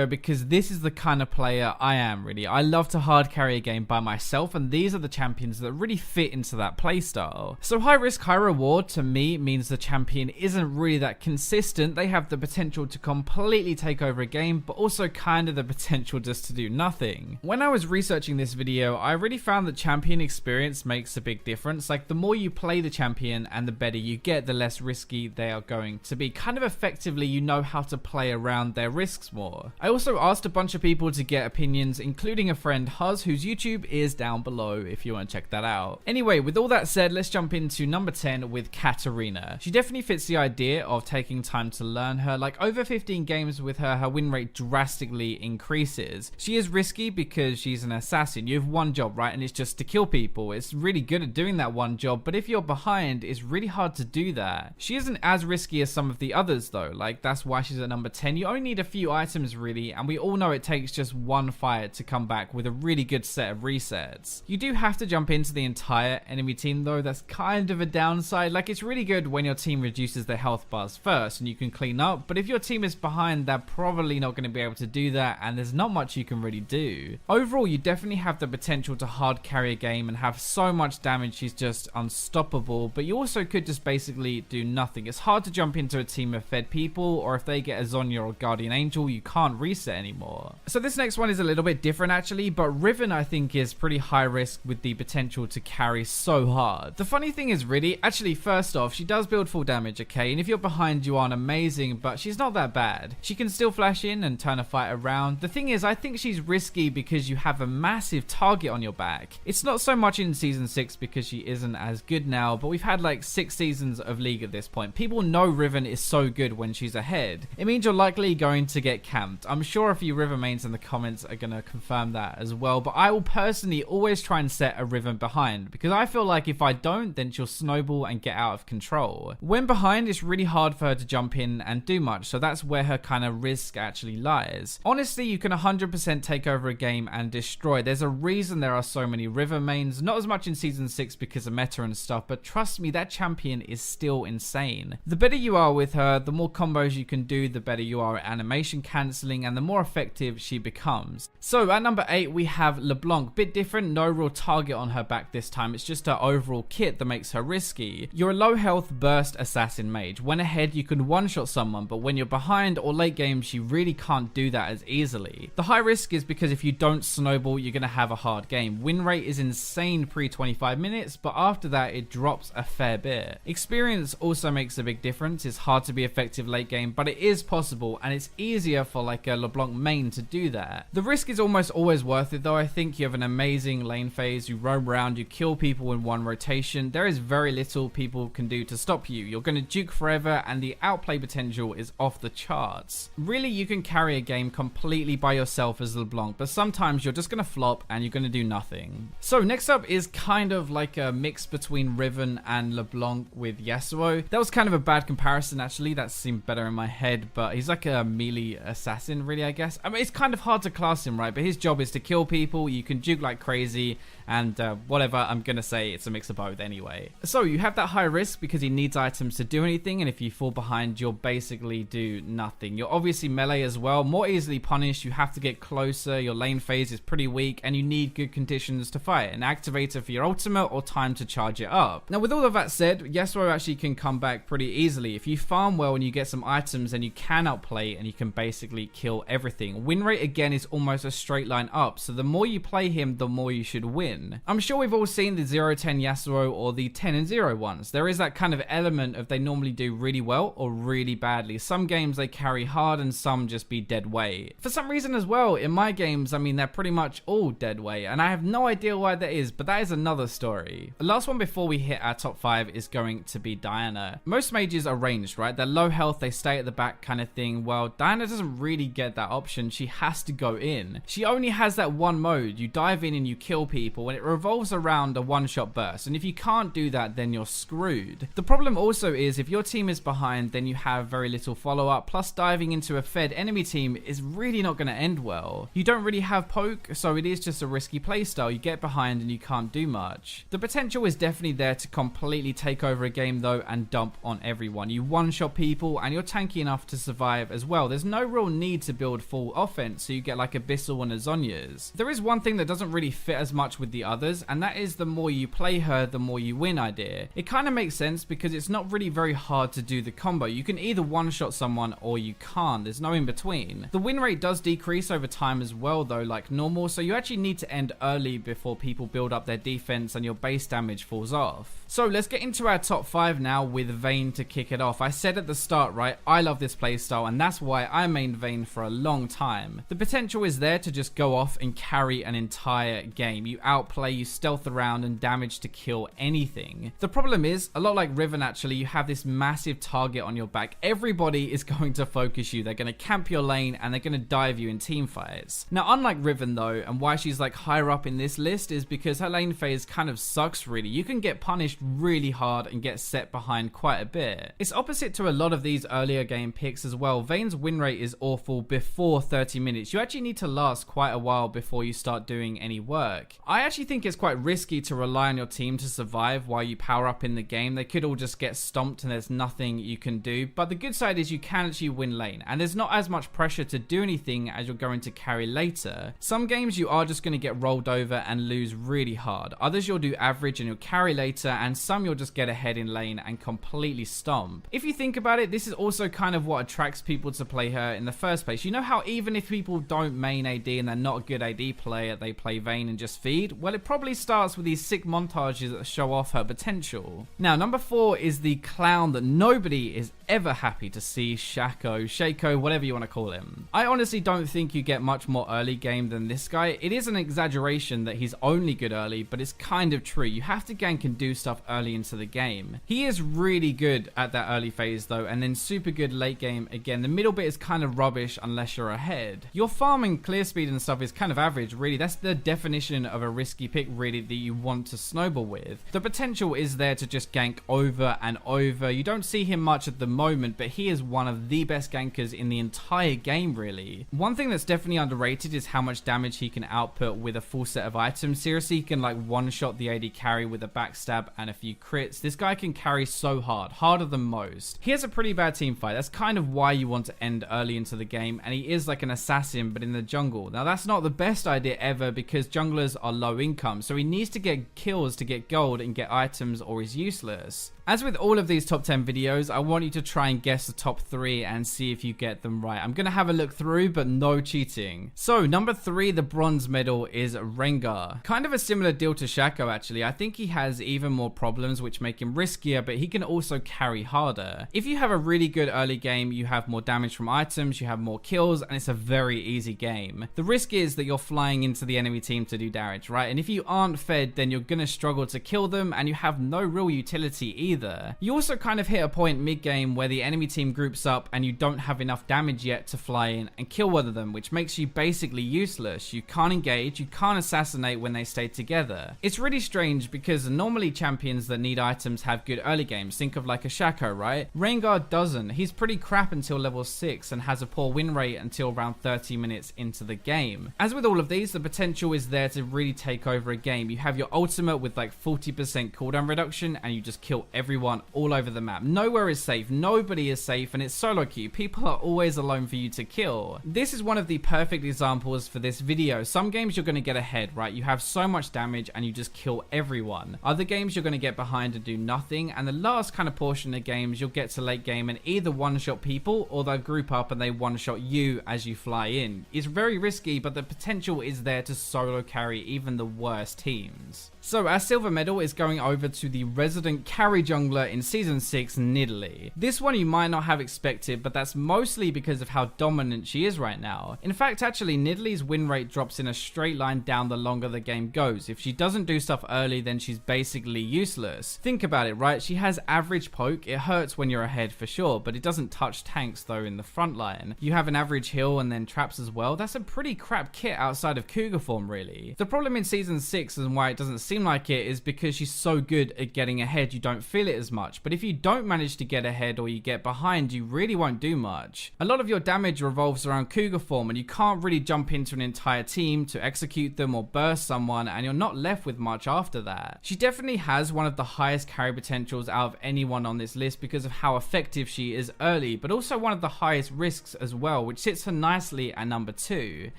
Because this is the kind of player I am really. I love to hard carry a game by myself, and these are the champions that really fit into that playstyle. So high risk, high reward to me means the champion isn't really that consistent. They have the potential to completely take over a game, but also kind of the potential just to do nothing. When I was researching this video, I really found that champion experience makes a big difference. Like the more you play the champion and the better you get, the less risky they are going to be. Kind of effectively, you know how to play around their risks more. I also asked a bunch of people to get opinions, including a friend Huzz, whose YouTube is down below if you want to check that out. Anyway, with all that said, let's jump into number 10 with Katarina. She definitely fits the idea of taking time to learn her. Like over 15 games with her, her win rate drastically increases. She is risky because she's an assassin. You have one job, right? And it's just to kill people. It's really good at doing that one job, but if you're behind, it's really hard to do that. She isn't as risky as some of the others though. Like that's why she's at number 10. You only need a few items really, and we all know it takes just one fight to come back with a really good set of resets. You do have to jump into the entire enemy team though. That's kind of a downside. Like it's really good when your team reduces their health bars first and you can clean up, but if your team is behind, they're probably not going to be able to do that, and there's not much you can really do. Overall, you definitely have the potential to hard carry a game and have so much damage she's just unstoppable, but you also could just basically do nothing. It's hard to jump into a team of fed people, or if they get a Zonya or Guardian Angel, you can't reset anymore. So this next one is a little bit different actually, but Riven I think is pretty high risk with the potential to carry so hard. The funny thing is really, actually first off, she does build full damage, okay, and if you're behind you aren't amazing, but she's not that bad. She can still flash in and turn a fight around. The thing is, I think she's risky because you have a massive target on your back. It's not so much in season 6 because she isn't as good now, but we've had like 6 seasons of League at this point. People know Riven is so good when she's ahead. It means you're likely going to get camped. I'm sure a few Riven mains in the comments are going to confirm that as well, but I will personally always try and set a Riven behind, because I feel like if I don't, then she'll snowball and get out of control. When behind, it's really hard for her to jump in and do much, so that's where her kind of risk actually lies. Honestly, you can 100% take over a game and destroy. There's a reason there are so many Riven mains, not as much in season 6 because of meta and stuff, but trust me, that champion is still insane. The better you are with her, the more combos you can do, the better you are at animation cancelling, and the more effective she becomes. So at number 8 we have LeBlanc. Bit different, no real target on her back this time, it's just her overall kit that makes her risky. You're a low health burst assassin mage. When ahead you can one-shot someone, but when you're behind or late game she really can't do that as easily. The high risk is because if you don't snowball you're going to have a hard game. Win rate is insane pre 25 minutes, but after that it drops a fair bit. Experience also makes a big difference. It's hard to be effective late game, but it is possible, and it's easier for like a LeBlanc main to do that. The risk is almost always worth it though. I think you have an amazing lane phase, you roam around, you kill people in one rotation. There is very little people can do to stop you. You're going to juke forever, and the outplay potential is off the charts. Really, you can carry a game completely by yourself as LeBlanc, but sometimes you're just going to flop and you're going to do nothing. So next up is kind of like a mix between Riven and LeBlanc with Yasuo. That was kind of a bad comparison actually, that seemed better in my head, but he's like a melee assassin really, I guess. I mean, it's kind of hard to class him, right? But his job is to kill people, you can juke like crazy, and whatever, I'm gonna say it's a mix of both anyway. So you have that high risk because he needs items to do anything, and if you fall behind you'll basically do nothing. You're obviously melee as well, more easily punished, you have to get closer, your lane phase is pretty weak, and you need good conditions to fight, an activator for your ultimate or time to charge it up. Now with all of that said, Yasuo actually can come back pretty easily. If you farm well and you get some items, then you can outplay and you can basically kill everything. Win rate again is almost a straight line up, so the more you play him, the more you should win. I'm sure we've all seen the 0-10 Yasuo or the 10-0 ones. There is that kind of element of they normally do really well or really badly. Some games they carry hard and some just be dead weight. For some reason as well, in my games, I mean, they're pretty much all dead weight, and I have no idea why that is, but that is another story. The last one before we hit our top 5 is going to be Diana. Most mages are ranged, right? They're low health, they stay at the back kind of thing. Well, Diana doesn't really get that option. She has to go in. She only has that one mode. You dive in and you kill people, people, and it revolves around a one-shot burst, and if you can't do that, then you're screwed. The problem also is if your team is behind, then you have very little follow-up, plus diving into a fed enemy team is really not going to end well. You don't really have poke, so it is just a risky playstyle. You get behind and you can't do much. The potential is definitely there to completely take over a game though and dump on everyone. You one-shot people and you're tanky enough to survive as well. There's no real need to build full offense, so you get like a Bissell and a Zhonya's. There is one thing that doesn't really fit as much with the others, and that is the more you play her, the more you win idea. It kind of makes sense because it's not really very hard to do the combo. You can either one-shot someone or you can't. There's no in between. The win rate does decrease over time as well though, like normal, so you actually need to end early before people build up their defense and your base damage falls off. So let's get into our top 5 now with Vayne to kick it off. I said at the start, right, I love this playstyle and that's why I mained Vayne for a long time. The potential is there to just go off and carry an entire game. You outplay, you stealth around and damage to kill anything. The problem is, a lot like Riven actually, you have this massive target on your back. Everybody is going to focus you. They're going to camp your lane and they're going to dive you in team fights. Now unlike Riven though, and why she's like higher up in this list is because her lane phase kind of sucks really. You can get punished really hard and get set behind quite a bit. It's opposite to a lot of these earlier game picks as well. Vayne's win rate is awful before 30 minutes. You actually need to last quite a while before you start doing any work. I actually think it's quite risky to rely on your team to survive while you power up in the game. They could all just get stomped and there's nothing you can do, but the good side is you can actually win lane and there's not as much pressure to do anything as you're going to carry later. Some games you are just going to get rolled over and lose really hard. Others you'll do average and you'll carry later, and some you'll just get ahead in lane and completely stomp. If you think about it, this is also kind of what attracts people to play her in the first place. You know how even if people don't main AD and they're not a good AD player, they play Vayne and just feed? Well, it probably starts with these sick montages that show off her potential. Now, number 4 is the clown that nobody is ever happy to see, Shaco, whatever you want to call him. I honestly don't think you get much more early game than this guy. It is an exaggeration that he's only good early, but it's kind of true. You have to gank and do stuff early into the game. He is really good at that early phase though, and then super good late game again. The middle bit is kind of rubbish unless you're ahead. Your farm and clear speed and stuff is kind of average really. That's the definition of a risky pick really that you want to snowball with. The potential is there to just gank over and over. You don't see him much at the moment, but he is one of the best gankers in the entire game really. One thing that's definitely underrated is how much damage he can output with a full set of items. Seriously, he can like one-shot the AD carry with a backstab and a few crits. This guy can carry so hard, harder than most. He has a pretty bad team fight. That's kind of why you want to end early into the game, and he is like an assassin but in the jungle. Now that's not the best idea ever because junglers are low income, so he needs to get kills to get gold and get items or he's useless. As with all of these top 10 videos, I want you to try and guess the top 3 and see if you get them right. I'm going to have a look through, but no cheating. So, number 3, the bronze medal is Rengar. Kind of a similar deal to Shaco actually. I think he has even more problems which make him riskier, but he can also carry harder. If you have a really good early game, you have more damage from items, you have more kills, and it's a very easy game. The risk is that you're flying into the enemy team to do damage, right? And if you aren't fed, then you're going to struggle to kill them, and you have no real utility either. You also kind of hit a point mid-game where the enemy team groups up and you don't have enough damage yet to fly in and kill one of them, which makes you basically useless. You can't engage, you can't assassinate when they stay together. It's really strange because normally champions that need items have good early games. Think of like a Shaco, right? Rengar doesn't. He's pretty crap until level 6 and has a poor win rate until around 30 minutes into the game. As with all of these, the potential is there to really take over a game. You have your ultimate with like 40% cooldown reduction and you just kill everyone all over the map. Nowhere is safe, nobody is safe, and it's solo queue. People are always alone for you to kill. This is one of the perfect examples for this video. Some games you're going to get ahead, right? You have so much damage and you just kill everyone. Other games you're going to get behind and do nothing, and the last kind of portion of games you'll get to late game and either one-shot people or they'll group up and they one-shot you as you fly in. It's very risky, but the potential is there to solo carry even the worst teams. So our silver medal is going over to the resident carry jungler in Season 6, Nidalee. This one you might not have expected, but that's mostly because of how dominant she is right now. In fact, actually, Nidalee's win rate drops in a straight line down the longer the game goes. If she doesn't do stuff early, then she's basically useless. Think about it, right? She has average poke. It hurts when you're ahead for sure, but it doesn't touch tanks though in the front line. You have an average heal and then traps as well. That's a pretty crap kit outside of Cougar form, really. The problem in Season 6 and why it doesn't seem like it is because she's so good at getting ahead, you don't feel it as much. But if you don't manage to get ahead or you get behind, you really won't do much. A lot of your damage revolves around Cougar form, and you can't really jump into an entire team to execute them or burst someone, and you're not left with much after that. She definitely has one of the highest carry potentials out of anyone on this list because of how effective she is early, but also one of the highest risks as well, which sits her nicely at number 2.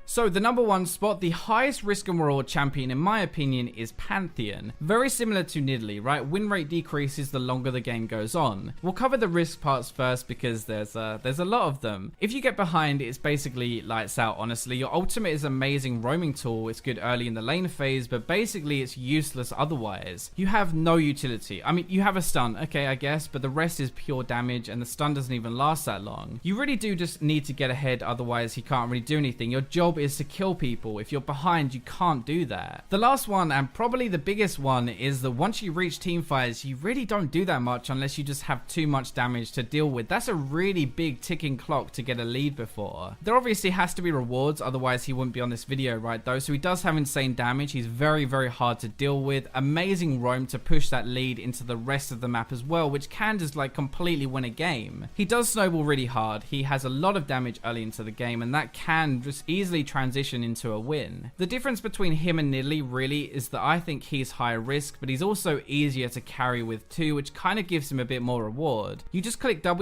So the number 1 spot, the highest risk and reward champion in my opinion is Pantheon. Very similar to Nidalee, right? Win rate decreases the longer the game goes on. We'll cover the risk parts first because there's a lot of them. If you get behind, it's basically lights out, honestly. Your ultimate is an amazing roaming tool. It's good early in the lane phase, but basically it's useless otherwise. You have no utility. I mean, you have a stun, okay, I guess, but the rest is pure damage and the stun doesn't even last that long. You really do just need to get ahead, otherwise he can't really do anything. Your job is to kill people. If you're behind, you can't do that. The last one, and probably the biggest one, is that once you reach teamfights, you really don't do that much unless you just have too much damage to deal with. That's a really big ticking clock to get a lead before. There obviously has to be rewards, otherwise he wouldn't be on this video, right, though? So he does have insane damage. He's very, very hard to deal with. Amazing roam to push that lead into the rest of the map as well, which can just like completely win a game. He does snowball really hard. He has a lot of damage early into the game, and that can just easily transition into a win. The difference between him and Nidalee really is that I think he's higher risk, but he's also easier to carry with too, which kind of gives him a bit more reward. You just click W